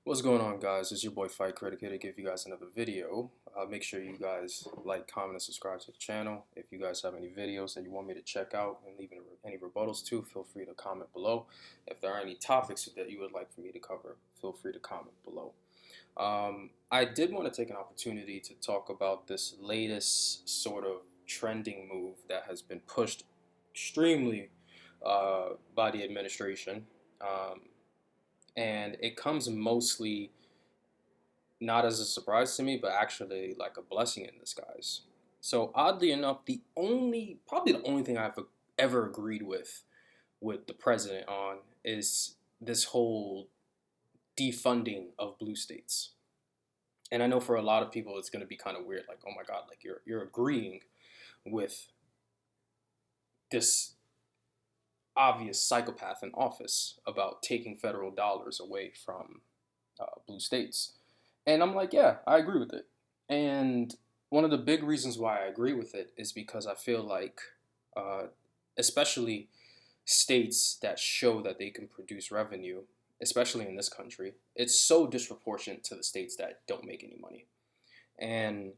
What's going on, guys? It's your boy Fight Critic here to give you guys another video. Make sure you guys like, comment, and subscribe to the channel. If you guys have any videos that you want me to check out and leave any rebuttals to, feel free to comment below. If there are any topics that you would like for me to cover, feel free to comment below. I did want to take an opportunity to talk about this latest sort of trending move that has been pushed extremely by the administration. Um, and it comes mostly not as a surprise to me, but actually like a blessing in disguise. So oddly enough, probably the only thing I've ever agreed with the president on is this whole defunding of blue states. And I know for a lot of people it's going to be kind of weird, like, oh my God, like you're agreeing with this obvious psychopath in office about taking federal dollars away from blue states. And I'm like, yeah, I agree with it. And one of the big reasons why I agree with it is because I feel like, uh, especially states that show that they can produce revenue, especially in this country, it's so disproportionate to the states that don't make any money. And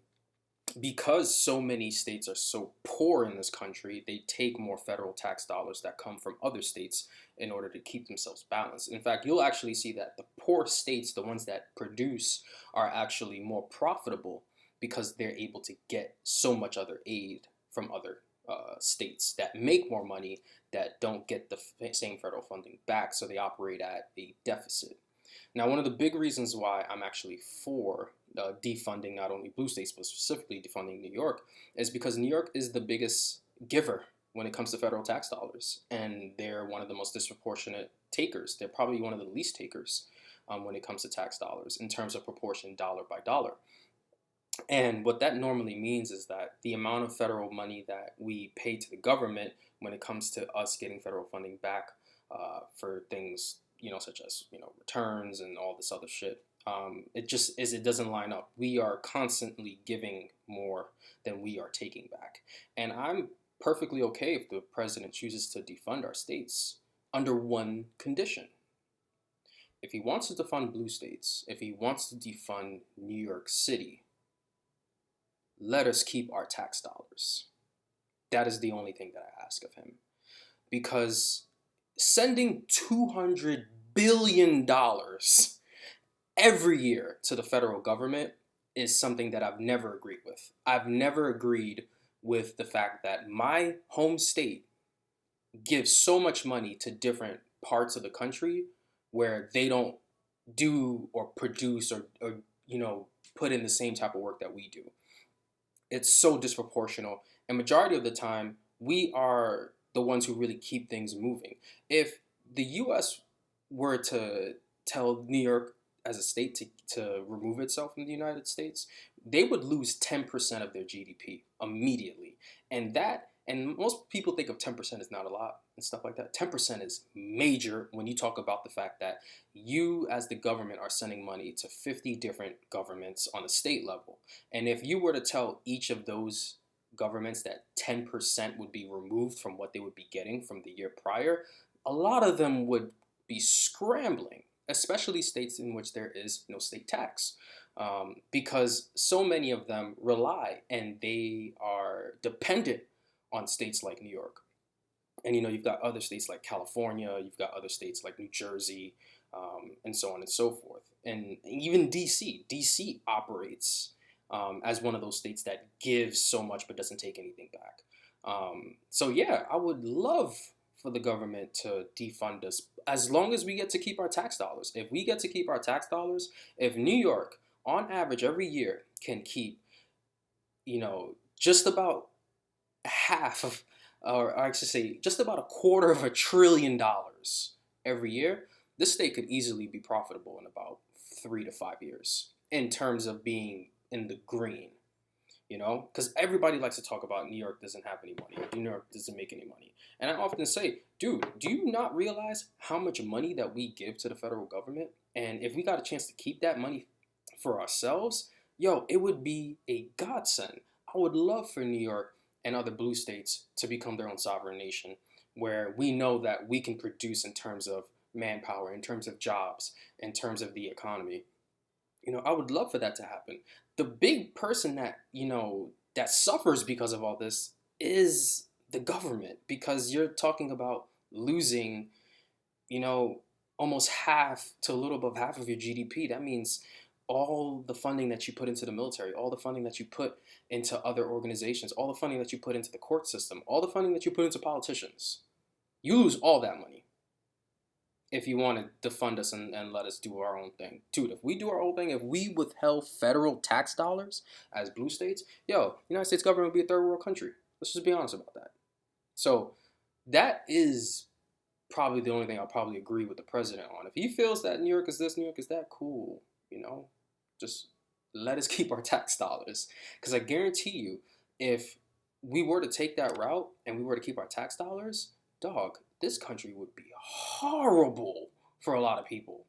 because so many states are so poor in this country, they take more federal tax dollars that come from other states in order to keep themselves balanced. In fact, you'll actually see that the poor states, the ones that produce, are actually more profitable because they're able to get so much other aid from other states that make more money that don't get the same federal funding back, so they operate at a deficit. Now, one of the big reasons why I'm actually for defunding not only blue states, but specifically defunding New York, is because New York is the biggest giver when it comes to federal tax dollars. And they're one of the most disproportionate takers. They're probably one of the least takers when it comes to tax dollars in terms of proportion dollar by dollar. And what that normally means is that the amount of federal money that we pay to the government when it comes to us getting federal funding back for things, such as, returns and all this other shit, it doesn't line up. We are constantly giving more than we are taking back. And I'm perfectly okay if the president chooses to defund our states under one condition. If he wants to defund blue states, if he wants to defund New York City, let us keep our tax dollars. That is the only thing that I ask of him. Because sending $200 billion every year to the federal government is something that I've never agreed with. I've never agreed with the fact that my home state gives so much money to different parts of the country where they don't do or produce or put in the same type of work that we do. It's so disproportional, and majority of the time we are the ones who really keep things moving. If the US were to tell New York as a state to remove itself from the United States, they would lose 10% of their GDP immediately. And most people think of 10% as not a lot and stuff like that. 10% is major when you talk about the fact that you as the government are sending money to 50 different governments on a state level. And if you were to tell each of those governments that 10% would be removed from what they would be getting from the year prior, a lot of them would be scrambling, especially states in which there is no state tax, because so many of them rely and they are dependent on states like New York. And you've got other states like California, you've got other states like New Jersey, and so on and so forth. And even DC. DC operates as one of those states that gives so much but doesn't take anything back. So yeah, I would love for the government to defund us as long as we get to keep our tax dollars. If we get to keep our tax dollars, if New York, on average, every year can keep, just about half of, or I should say, just about $250 billion every year, this state could easily be profitable in about 3 to 5 years in terms of being in the green. Because everybody likes to talk about New York doesn't have any money, New York doesn't make any money. And I often say, dude, do you not realize how much money that we give to the federal government? And if we got a chance to keep that money for ourselves, it would be a godsend. I would love for New York and other blue states to become their own sovereign nation, where we know that we can produce in terms of manpower, in terms of jobs, in terms of the economy. I would love for that to happen. The big person that, that suffers because of all this is the government, because you're talking about losing, you know, almost half to a little above half of your GDP. That means all the funding that you put into the military, all the funding that you put into other organizations, all the funding that you put into the court system, all the funding that you put into politicians. You lose all that money if you want to defund us and let us do our own thing. Dude, if we do our own thing, if we withheld federal tax dollars as blue states, United States government would be a third world country. Let's just be honest about that. So that is probably the only thing I'll probably agree with the president on. If he feels that New York is this, New York is that, cool. Just let us keep our tax dollars. Because I guarantee you, if we were to take that route and we were to keep our tax dollars, dog, this country would be horrible for a lot of people.